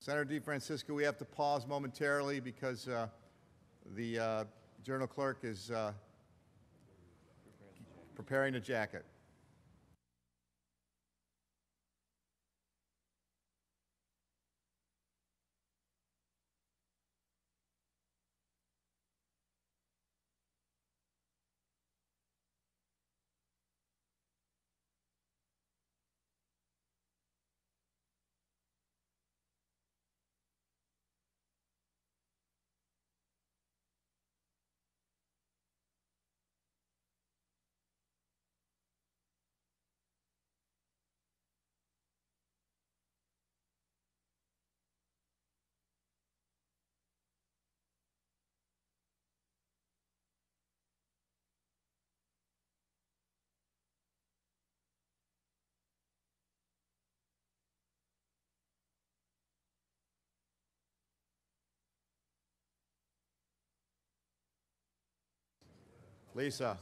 Senator DeFrancisco, we have to pause momentarily because the Journal Clerk is preparing a jacket. Lisa.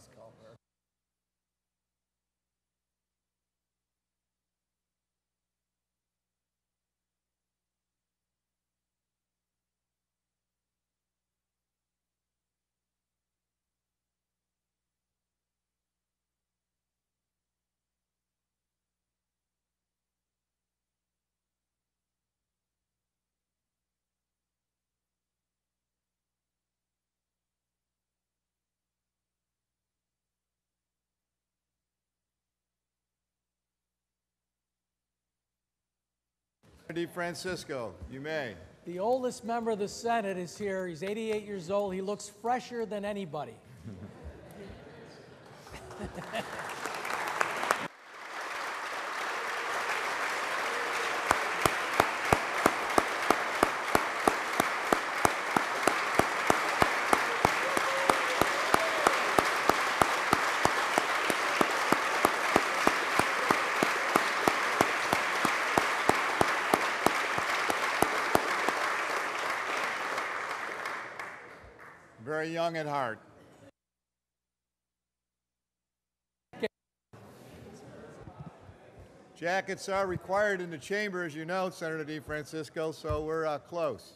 DeFrancisco, you may. The oldest member of the Senate is here. He's 88 years old. He looks fresher than anybody. Very young at heart. Jackets are required in the chamber, as you know, Senator DeFrancisco, so we're close.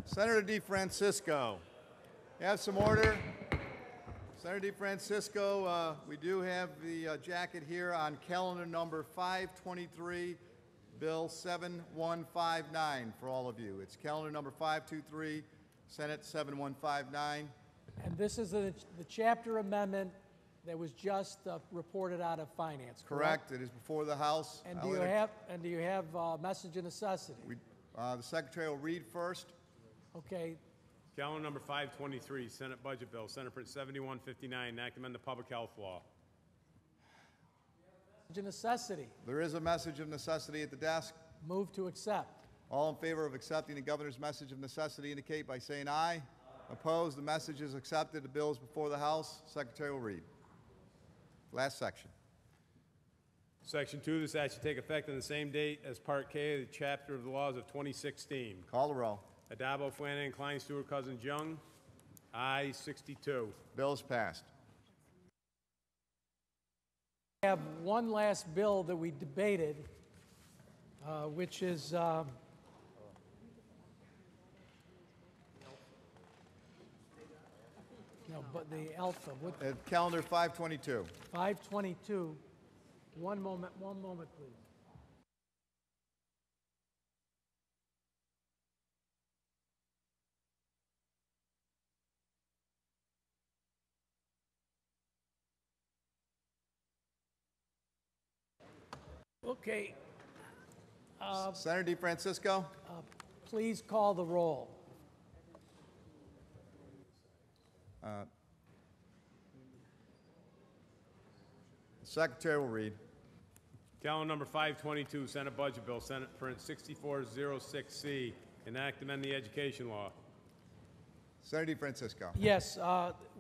Senator DeFrancisco. Have some order. Senator DeFrancisco, we do have the jacket here on calendar number 523, Bill 7159 for all of you. It's calendar number 523, Senate 7159. And this is the chapter amendment that was just reported out of Finance, correct? Correct. It is before the House. And do you have message of necessity? The Secretary will read first. Okay. Calendar number 523, Senate Budget Bill, Senate Print 7159, enact amend the Public Health Law. Message of necessity. There is a message of necessity at the desk. Move to accept. All in favor of accepting the governor's message of necessity indicate by saying aye. Opposed? The message is accepted. The bill is before the House. Secretary will read. Last section. Section 2, this act shall take effect on the same date as Part K of the Chapter of the Laws of 2016. Call the roll. Adabo, Flanagan, Klein, Stewart, Cousins, Young. Aye, 62. Bill is passed. We have one last bill that we debated, which is no, but the alpha. What? Calendar 522. 522. One moment, please. Okay. Senator DeFrancisco. Please call the roll. The Secretary will read. Calendar number 522, Senate Budget Bill, Senate Print 6406C, enact amend the Education Law. Senator DeFrancisco. Yes,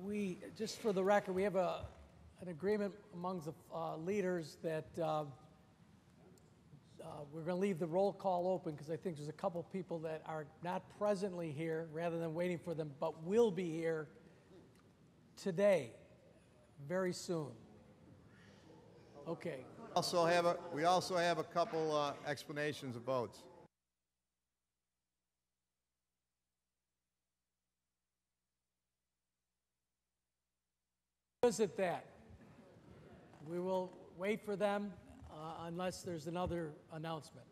we, just for the record, we have an agreement among the leaders that we're going to leave the roll call open because I think there's a couple people that are not presently here rather than waiting for them, but will be here today, very soon. Okay. We also have a couple explanations of votes. Visit that. We will wait for them unless there's another announcement.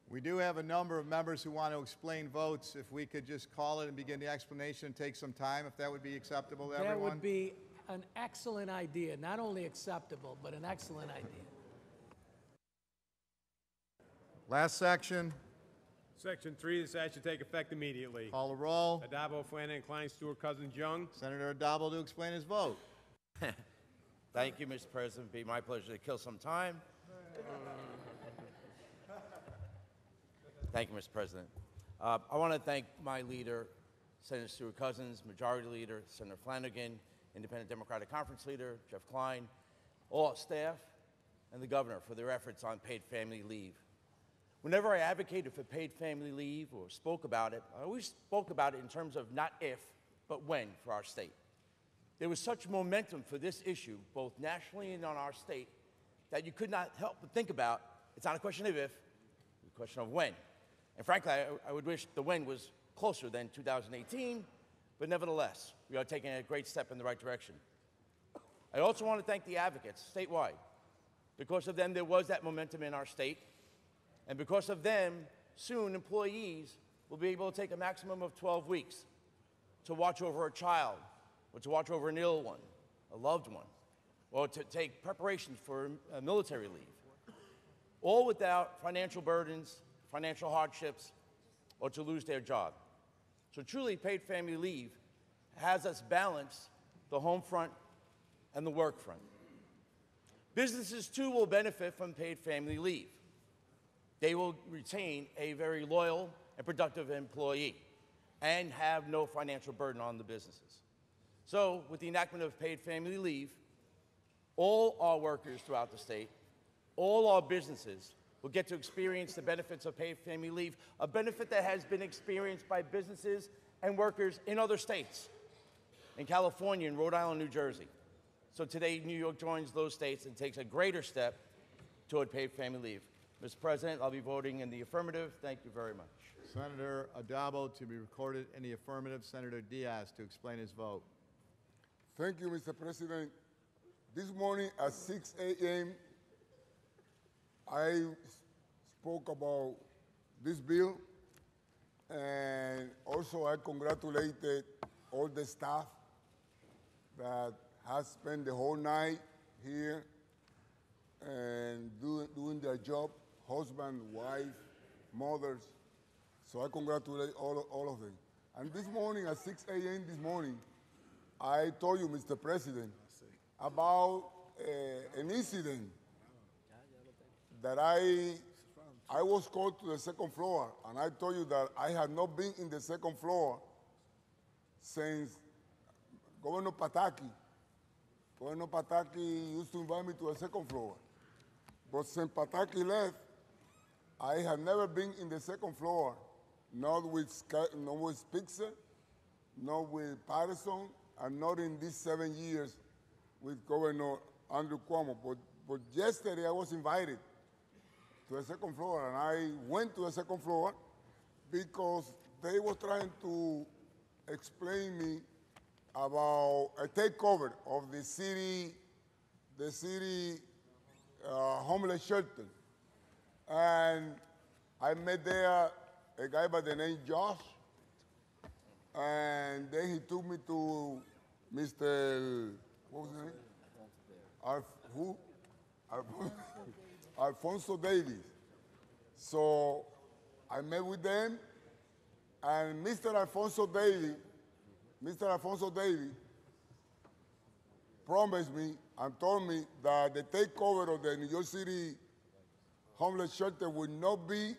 We do have a number of members who want to explain votes. If we could just call it and begin the explanation and take some time, if that would be acceptable to everyone. That would be an excellent idea. Not only acceptable, but an excellent idea. Last section. Section 3, this act shall take effect immediately. Call the roll. Adabo, Flanagan, Klein, Stewart, Cousins, Young. Senator Adabo to explain his vote. Thank you, Mr. President. It'd be my pleasure to kill some time. Thank you, Mr. President. I want to thank my leader, Senator Stewart Cousins, Majority Leader, Senator Flanagan, Independent Democratic Conference Leader, Jeff Klein, all staff, and the governor for their efforts on paid family leave. Whenever I advocated for paid family leave or spoke about it, I always spoke about it in terms of not if, but when for our state. There was such momentum for this issue, both nationally and on our state, that you could not help but think about, it's not a question of if, it's a question of when. And frankly, I would wish the when was closer than 2018, but nevertheless, we are taking a great step in the right direction. I also want to thank the advocates statewide. Because of them, there was that momentum in our state. And because of them, soon employees will be able to take a maximum of 12 weeks to watch over a child, or to watch over an ill one, a loved one, or to take preparations for military leave, all without financial burdens, financial hardships, or to lose their job. So truly, paid family leave has us balance the home front and the work front. Businesses, too, will benefit from paid family leave. They will retain a very loyal and productive employee and have no financial burden on the businesses. So, with the enactment of paid family leave, all our workers throughout the state, all our businesses will get to experience the benefits of paid family leave, a benefit that has been experienced by businesses and workers in other states, in California, in Rhode Island, New Jersey. So today, New York joins those states and takes a greater step toward paid family leave. Mr. President, I'll be voting in the affirmative. Thank you very much. Senator Adabo to be recorded in the affirmative. Senator Diaz to explain his vote. Thank you, Mr. President. This morning at 6 a.m., I spoke about this bill, and also I congratulated all the staff that has spent the whole night here and doing their job, husband, wife, mothers. So I congratulate all of them. And this morning at 6 a.m. this morning, I told you, Mr. President, about an incident that I was called to the second floor, and I told you that I had not been in the second floor since Governor Pataki. Governor Pataki used to invite me to the second floor. But since Pataki left, I have never been in the second floor, not with Spitzer, not with Patterson, and not in these 7 years with Governor Andrew Cuomo. But yesterday I was invited to the second floor, and I went to the second floor because they were trying to explain me about a takeover of the city homeless shelter. And I met there a guy by the name Josh, and then he took me to Mr. What was his name? Alfonso Davis. So I met with them, and Mr. Alfonso Davis promised me and told me that the takeover of the New York City homeless shelter would not be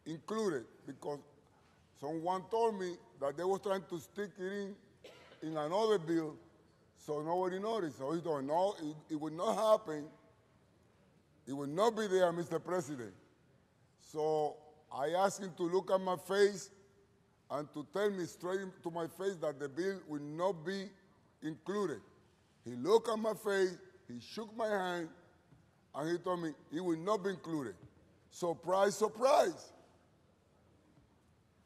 included because someone told me that they were trying to stick it in another bill, so nobody noticed. So he told me, no, it would not happen. It would not be there, Mr. President. So I asked him to look at my face and to tell me straight to my face that the bill will not be included. He looked at my face, he shook my hand, and he told me it will not be included. Surprise, surprise.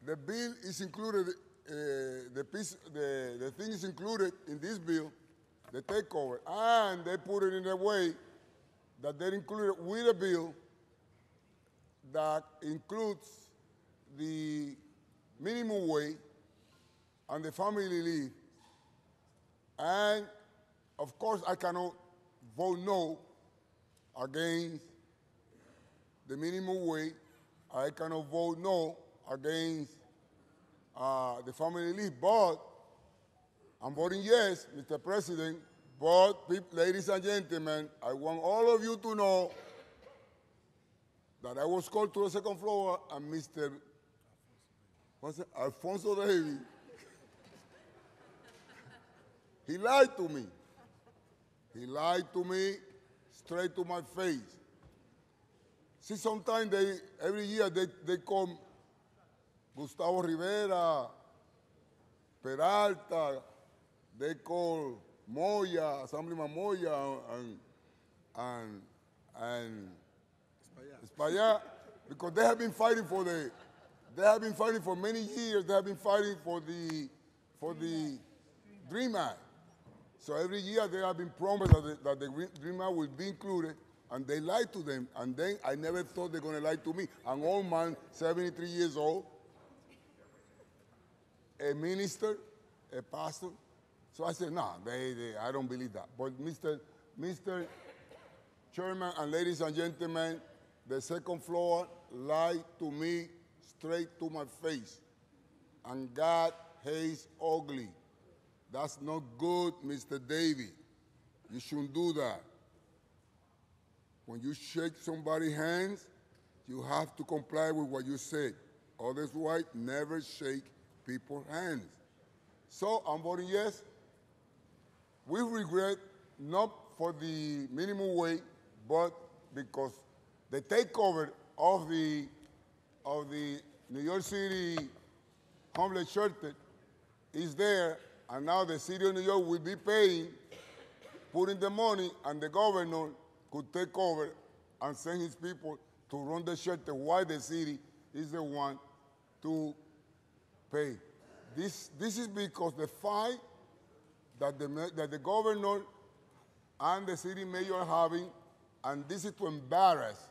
The bill is included, the thing is included in this bill, the takeover, and they put it in a way that they included with a bill that includes the minimum wage and the family leave. And of course, I cannot vote no against the minimum wage. I cannot vote no against the family leave, but I'm voting yes, Mr. President. But, ladies and gentlemen, I want all of you to know that I was called to the second floor and Mr. Alfonso Davis, he lied to me. He lied to me straight to my face. See, sometimes every year they call Gustavo Rivera, Peralta, they call Moya, Assemblyman Moya, and Espaillat, because they have been fighting for many years. They have been fighting for the Dream Act. So every year they have been promised that the Dream Act will be included, and they lied to them. And then I never thought they're going to lie to me. An old man, 73 years old, a minister, a pastor. So I said, no, I don't believe that. But Mr. Chairman and ladies and gentlemen, the second floor lied to me straight to my face. And God hates ugly. That's not good, Mr. Davey. You shouldn't do that. When you shake somebody's hands, you have to comply with what you said. Otherwise, never shake people's hands. So I'm voting yes. We regret not for the minimum wage, but because the takeover of the New York City homeless shelter is there, and now the city of New York will be paying put in the money, and the governor could take over and send his people to run the shelter while the city is the one to pay. This is because the fight that the governor and the city mayor are having, and this is to embarrass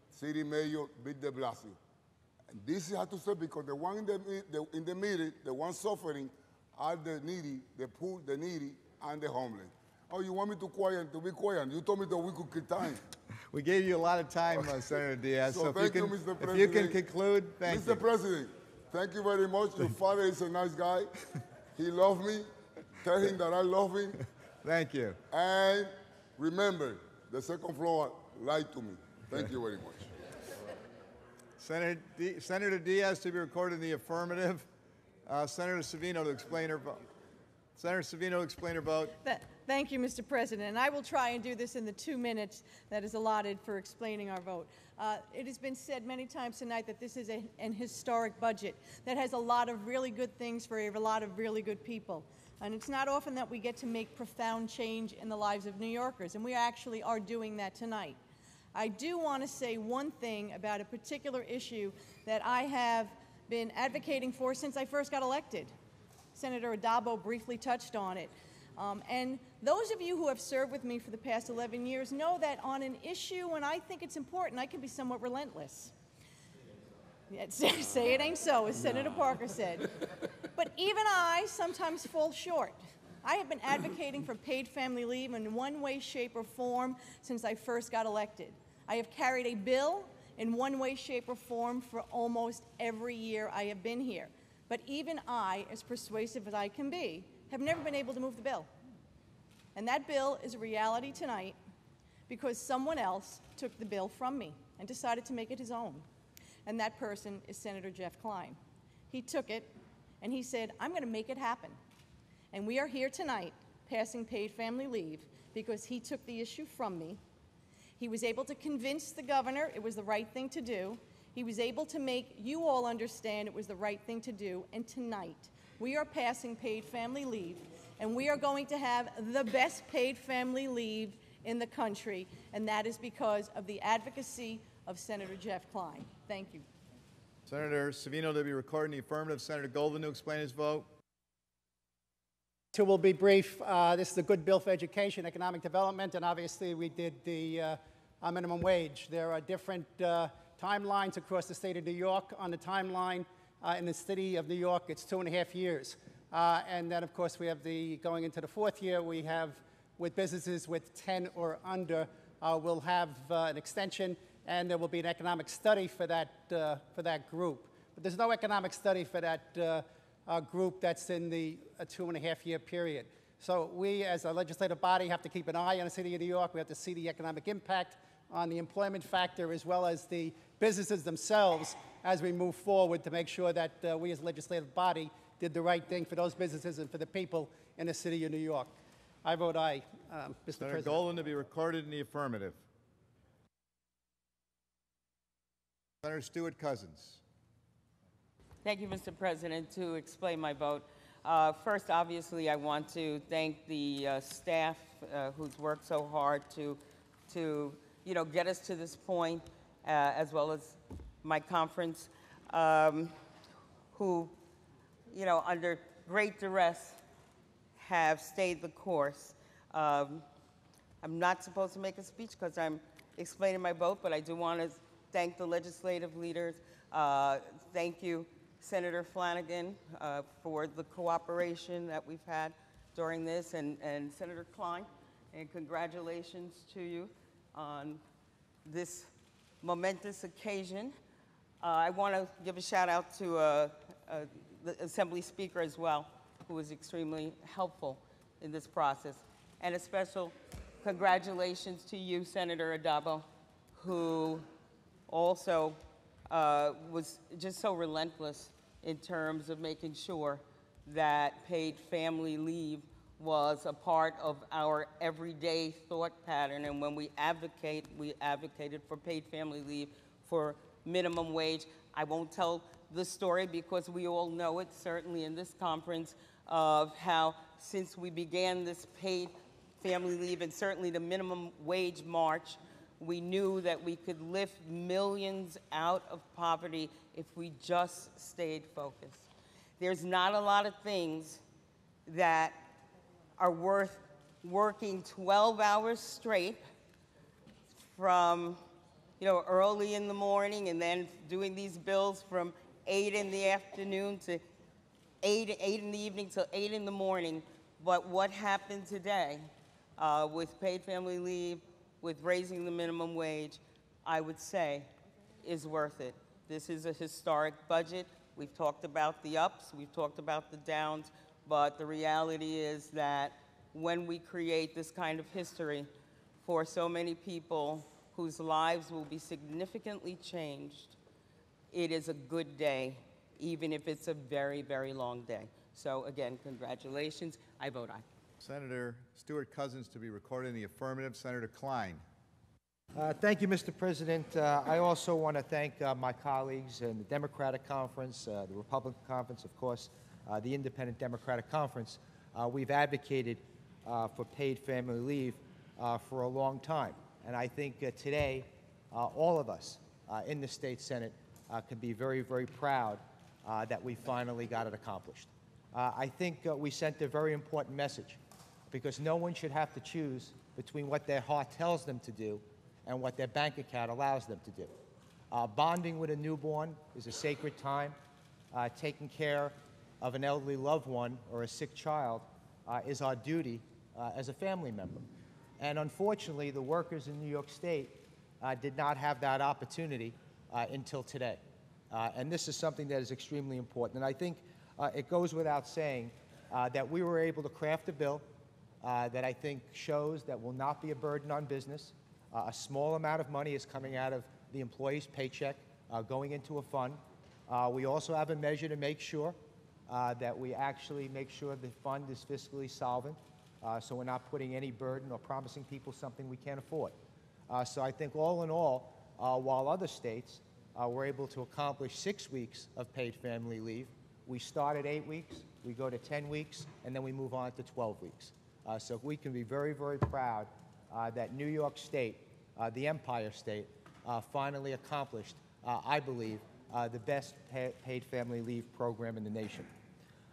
City Mayor Bill de Blasio. And this has to stop because the one in the middle, the one suffering, are the needy, the poor, the needy, and the homeless. Oh, you want me to be quiet? You told me that we could kill time. We gave you a lot of time, Senator Diaz. So if you Mr. if President. you can conclude, thank you. Mr. President, thank you very much. Your father is a nice guy. He loved me. Tell him that I love him. Thank you. And remember, the second floor lied to me. Thank you very much. Senator Diaz to be recorded in the affirmative. Senator Savino to explain her vote. Senator Savino to explain her vote. Thank you, Mr. President. And I will try and do this in the 2 minutes that is allotted for explaining our vote. It has been said many times tonight that this is an historic budget that has a lot of really good things for a lot of really good people. And it's not often that we get to make profound change in the lives of New Yorkers, and we actually are doing that tonight. I do want to say one thing about a particular issue that I have been advocating for since I first got elected. Senator Addabbo briefly touched on it. And those of you who have served with me for the past 11 years know that on an issue when I think it's important, I can be somewhat relentless. Yeah, say it ain't so, as Senator Parker said. But even I sometimes fall short. I have been advocating for paid family leave in one way, shape, or form since I first got elected. I have carried a bill in one way, shape, or form for almost every year I have been here. But even I, as persuasive as I can be, have never been able to move the bill. And that bill is a reality tonight because someone else took the bill from me and decided to make it his own. And that person is Senator Jeff Klein. He took it and he said, I'm going to make it happen. And we are here tonight passing paid family leave because he took the issue from me. He was able to convince the governor it was the right thing to do. He was able to make you all understand it was the right thing to do. And tonight, we are passing paid family leave, and we are going to have the best paid family leave in the country, and that is because of the advocacy of Senator Jeff Klein. Thank you. Senator Savino to be recorded in the affirmative. Senator Golden to explain his vote. Two will be brief. This is a good bill for education, economic development, and obviously we did the minimum wage. There are different timelines across the state of New York. On the timeline in the city of New York, it's 2.5 years. And then, of course, we have going into the 4th year, we have, with businesses with 10 or under, we'll have an extension, and there will be an economic study for that group. But there's no economic study for that group that's in the 2.5 year period. So we, as a legislative body, have to keep an eye on the city of New York. We have to see the economic impact on the employment factor as well as the businesses themselves as we move forward to make sure that we as a legislative body did the right thing for those businesses and for the people in the city of New York. I vote aye, Mr. Senator President. Golden to be recorded in the affirmative. Senator Stewart-Cousins. Thank you, Mr. President. To explain my vote, first, obviously, I want to thank the staff who's worked so hard to get us to this point, as well as my conference, who, under great duress, have stayed the course. I'm not supposed to make a speech because I'm explaining my vote, but I do want to thank the legislative leaders. Thank you, Senator Flanagan, for the cooperation that we've had during this, and Senator Klein, and congratulations to you on this momentous occasion. I want to give a shout out to the Assembly Speaker as well, who was extremely helpful in this process. And a special congratulations to you, Senator Addabbo, who also was just so relentless in terms of making sure that paid family leave was a part of our everyday thought pattern. And when we advocated for paid family leave, for minimum wage. I won't tell the story because we all know it, certainly in this conference, of how since we began this paid family leave and certainly the minimum wage march, we knew that we could lift millions out of poverty if we just stayed focused. There's not a lot of things that are worth working 12 hours straight from, early in the morning and then doing these bills from 8 in the afternoon to 8 in the evening till 8 in the morning. But what happened today with paid family leave, with raising the minimum wage, I would say is worth it. This is a historic budget. We've talked about the ups, we've talked about the downs, but the reality is that when we create this kind of history for so many people whose lives will be significantly changed, it is a good day, even if it's a very, very long day. So again, congratulations. I vote aye. Senator Stewart Cousins to be recorded in the affirmative. Senator Klein. Thank you, Mr. President. I also want to thank my colleagues in the Democratic Conference, the Republican Conference, of course, the Independent Democratic Conference. We've advocated for paid family leave for a long time. And I think today, all of us in the State Senate can be very, very proud that we finally got it accomplished. I think we sent a very important message, because no one should have to choose between what their heart tells them to do and what their bank account allows them to do. Bonding with a newborn is a sacred time. Taking care of an elderly loved one or a sick child is our duty as a family member. And unfortunately, the workers in New York State did not have that opportunity until today. And this is something that is extremely important. And I think it goes without saying that we were able to craft a bill that I think shows that will not be a burden on business. A small amount of money is coming out of the employee's paycheck, going into a fund. We also have a measure to make sure that we actually make sure the fund is fiscally solvent, so we're not putting any burden or promising people something we can't afford. So I think all in all, while other states were able to accomplish 6 weeks of paid family leave, we start at 8 weeks, we go to 10 weeks, and then we move on to 12 weeks. So we can be very, very proud that New York State, the Empire State, finally accomplished, I believe, the best paid family leave program in the nation.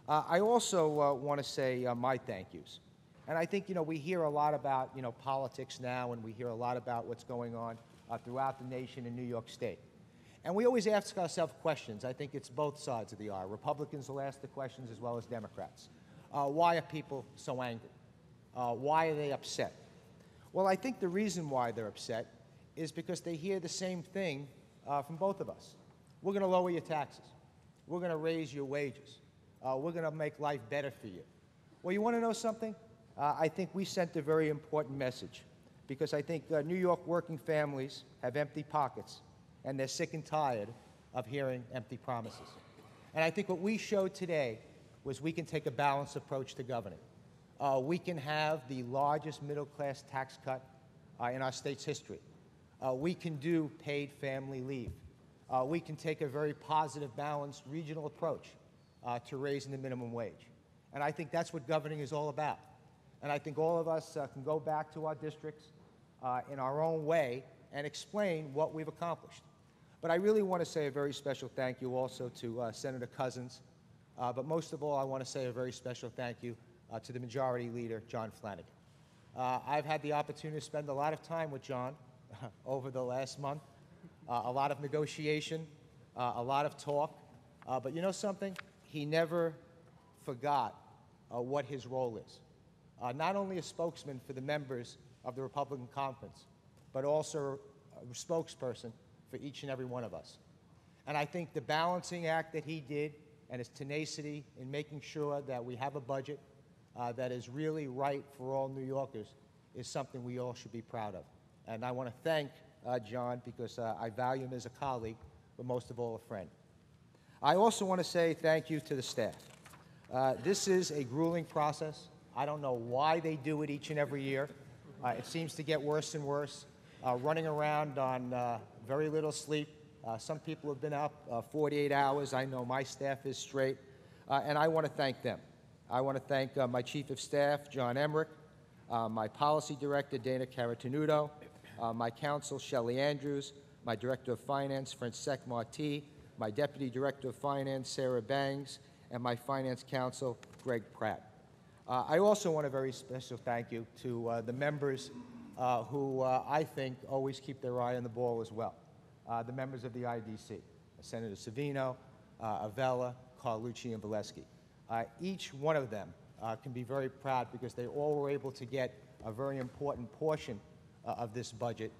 I also want to say my thank yous. And I think, we hear a lot about, politics now, and we hear a lot about what's going on throughout the nation in New York State. And we always ask ourselves questions. I think it's both sides of the aisle. Republicans will ask the questions as well as Democrats. Why are people so angry? Why are they upset? Well, I think the reason why they're upset is because they hear the same thing from both of us. We're going to lower your taxes. We're going to raise your wages. We're going to make life better for you. Well, you want to know something? I think we sent a very important message, because I think New York working families have empty pockets, and they're sick and tired of hearing empty promises. And I think what we showed today was we can take a balanced approach to governing. We can have the largest middle-class tax cut in our state's history. We can do paid family leave. We can take a very positive, balanced regional approach to raising the minimum wage. And I think that's what governing is all about. And I think all of us can go back to our districts in our own way and explain what we've accomplished. But I really want to say a very special thank you also to Senator Cousins. But most of all, I want to say a very special thank you to the Majority Leader, John Flanagan. I've had the opportunity to spend a lot of time with John over the last month, a lot of negotiation, a lot of talk. But you know something? He never forgot what his role is. Not only a spokesman for the members of the Republican Conference, but also a spokesperson for each and every one of us. And I think the balancing act that he did and his tenacity in making sure that we have a budget that is really right for all New Yorkers is something we all should be proud of. And I want to thank John, because I value him as a colleague, but most of all a friend. I also want to say thank you to the staff. This is a grueling process. I don't know why they do it each and every year. It seems to get worse and worse. Running around on very little sleep. Some people have been up 48 hours. I know my staff is straight. And I want to thank them. I want to thank my Chief of Staff, John Emmerich, my Policy Director, Dana Caratenuto, my Counsel, Shelley Andrews, my Director of Finance, Francesc Martí, my Deputy Director of Finance, Sarah Bangs, and my Finance Counsel, Greg Pratt. I also want a very special thank you to the members who I think always keep their eye on the ball as well. The members of the IDC, Senator Savino, Avella, Carlucci, and Valesky. Each one of them can be very proud because they all were able to get a very important portion of this budget,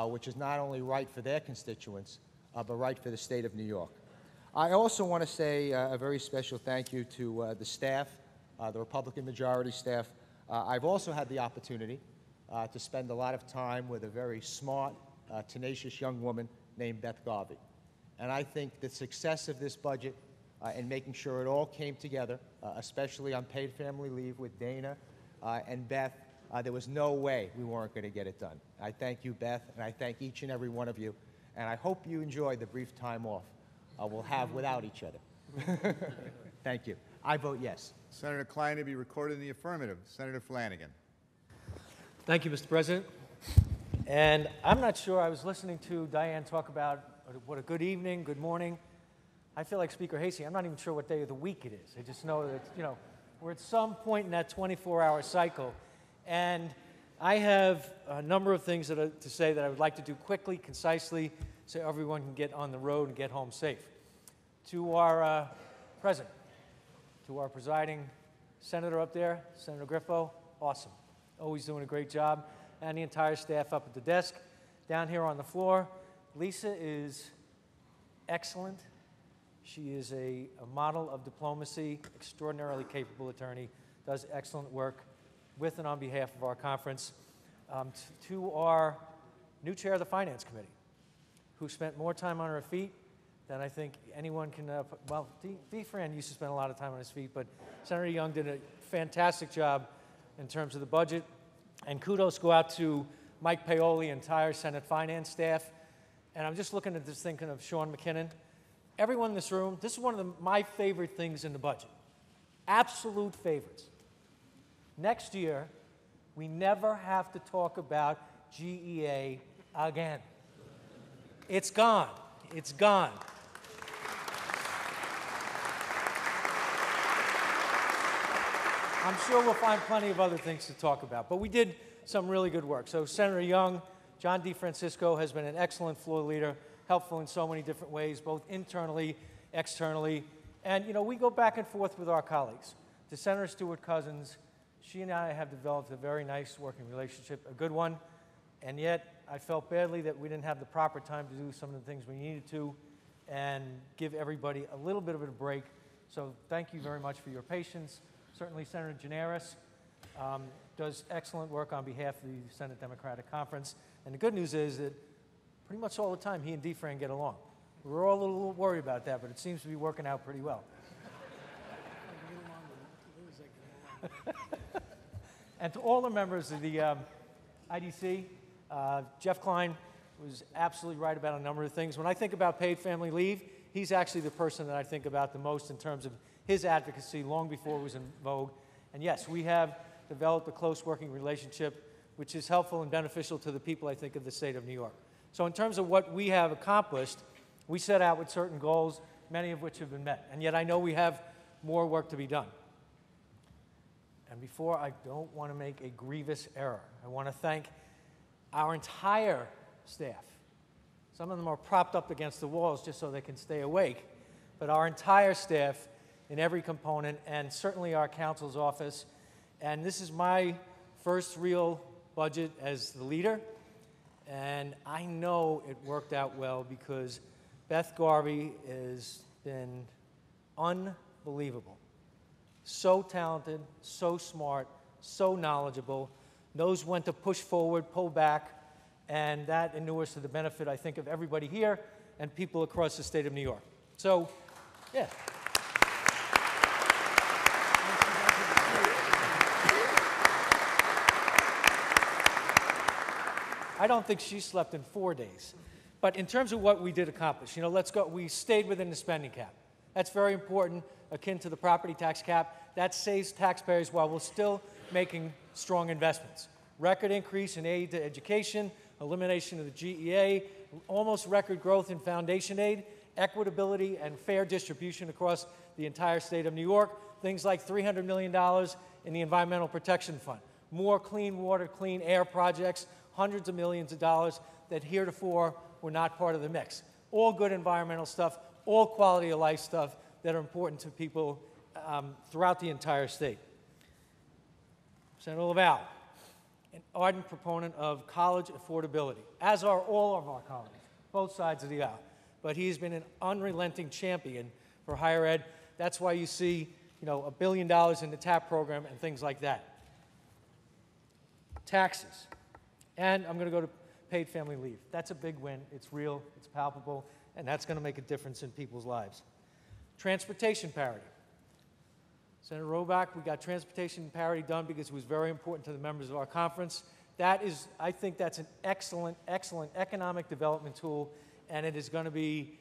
which is not only right for their constituents, but right for the state of New York. I also want to say a very special thank you to the staff, the Republican majority staff. I've also had the opportunity to spend a lot of time with a very smart, tenacious young woman named Beth Garvey. And I think the success of this budget and making sure it all came together, especially on paid family leave with Dana and Beth, there was no way we weren't going to get it done. I thank you, Beth, and I thank each and every one of you, and I hope you enjoy the brief time off we'll have without each other. Thank you. I vote yes. Senator Klein to be recorded in the affirmative. Senator Flanagan. Thank you, Mr. President. And I'm not sure, I was listening to Diane talk about what a good evening, good morning. I feel like Speaker Hasty. I'm not even sure what day of the week it is. I just know that, we're at some point in that 24-hour cycle. And I have a number of things to say that I would like to do quickly, concisely, so everyone can get on the road and get home safe. To our president, to our presiding senator up there, Senator Griffo, awesome. Always doing a great job. And the entire staff up at the desk. Down here on the floor, Lisa is excellent. She is a model of diplomacy, extraordinarily capable attorney, does excellent work with and on behalf of our conference. To our new chair of the Finance Committee, who spent more time on her feet than I think anyone can, well, Fran used to spend a lot of time on his feet, but Senator Young did a fantastic job in terms of the budget. And kudos go out to Mike Paoli, entire Senate Finance staff. And I'm just looking at this thinking of Sean McKinnon. Everyone in this room, this is one of my favorite things in the budget. Absolute favorites. Next year, we never have to talk about GEA again. It's gone. It's gone. I'm sure we'll find plenty of other things to talk about, but we did some really good work. So Senator Young, John DeFrancisco has been an excellent floor leader, helpful in so many different ways, both internally, externally. And, we go back and forth with our colleagues. To Senator Stewart-Cousins, she and I have developed a very nice working relationship, a good one, and yet I felt badly that we didn't have the proper time to do some of the things we needed to and give everybody a little bit of a break. So thank you very much for your patience. Certainly Senator Gianaris does excellent work on behalf of the Senate Democratic Conference. And the good news is that pretty much all the time he and DeFran get along. We're all a little worried about that, but it seems to be working out pretty well. And to all the members of the IDC, Jeff Klein was absolutely right about a number of things. When I think about paid family leave, he's actually the person that I think about the most in terms of his advocacy long before it was in vogue. And yes, we have developed a close working relationship, which is helpful and beneficial to the people, I think, of the state of New York. So in terms of what we have accomplished, we set out with certain goals, many of which have been met. And yet I know we have more work to be done. And before, I don't want to make a grievous error. I want to thank our entire staff. Some of them are propped up against the walls just so they can stay awake. But our entire staff in every component, and certainly our counsel's office. And this is my first real budget as the leader. And I know it worked out well because Beth Garvey has been unbelievable. So talented, so smart, so knowledgeable, knows when to push forward, pull back, and that inures to the benefit, I think, of everybody here and people across the state of New York. So, yeah. I don't think she slept in 4 days. But in terms of what we did accomplish, let's go. We stayed within the spending cap. That's very important, akin to the property tax cap. that saves taxpayers while we're still making strong investments. Record increase in aid to education, elimination of the GEA, almost record growth in foundation aid, equitability and fair distribution across the entire state of New York, things like $300 million in the Environmental Protection Fund, more clean water, clean air projects, hundreds of millions of dollars that heretofore were not part of the mix. All good environmental stuff, all quality of life stuff that are important to people throughout the entire state. Senator Laval, an ardent proponent of college affordability, as are all of our colleagues, both sides of the aisle. But he's been an unrelenting champion for higher ed. That's why you see, $1 billion in the TAP program and things like that. Taxes. And I'm going to go to paid family leave. That's a big win. It's real, it's palpable, and that's going to make a difference in people's lives. Transportation parity. Senator Robach, we got transportation parity done because it was very important to the members of our conference. I think that's an excellent, excellent economic development tool, and it is going to be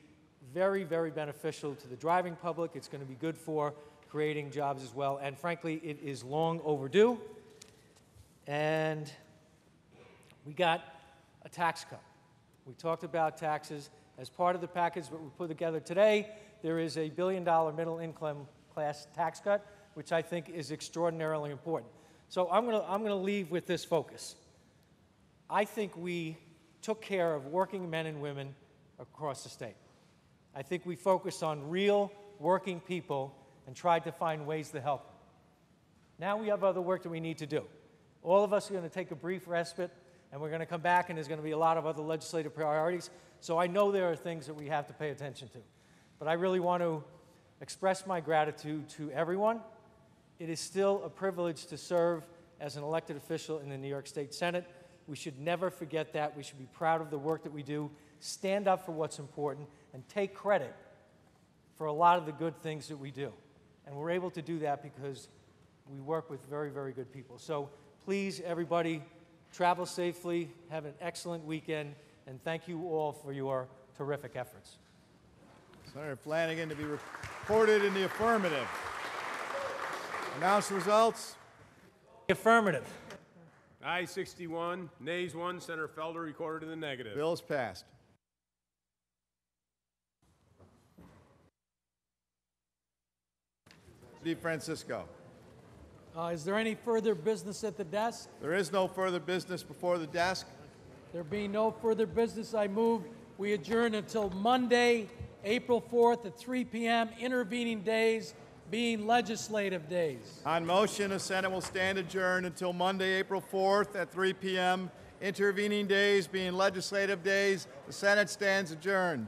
very, very beneficial to the driving public. It's going to be good for creating jobs as well, and frankly, it is long overdue. And we got a tax cut. We talked about taxes. As part of the package that we put together today, there is a $1 billion middle income class tax cut, which I think is extraordinarily important. So I'm going to leave with this focus. I think we took care of working men and women across the state. I think we focused on real working people and tried to find ways to help them. Now we have other work that we need to do. All of us are going to take a brief respite, and we're going to come back, and there's going to be a lot of other legislative priorities. So I know there are things that we have to pay attention to. But I really want to express my gratitude to everyone. It is still a privilege to serve as an elected official in the New York State Senate. We should never forget that. We should be proud of the work that we do, stand up for what's important, and take credit for a lot of the good things that we do. And we're able to do that because we work with very, very good people. So please, everybody, travel safely, have an excellent weekend, and thank you all for your terrific efforts. Senator Flanagan to be reported in the affirmative. Announce the results. Affirmative. Ayes 61, nays 1. Senator Felder recorded in the negative. Bill is passed. DeFrancisco. Is there any further business at the desk? There is no further business before the desk. There being no further business, I move we adjourn until Monday, April 4th at 3 p.m., intervening days being legislative days. On motion, the Senate will stand adjourned until Monday, April 4th at 3 p.m., intervening days being legislative days. The Senate stands adjourned.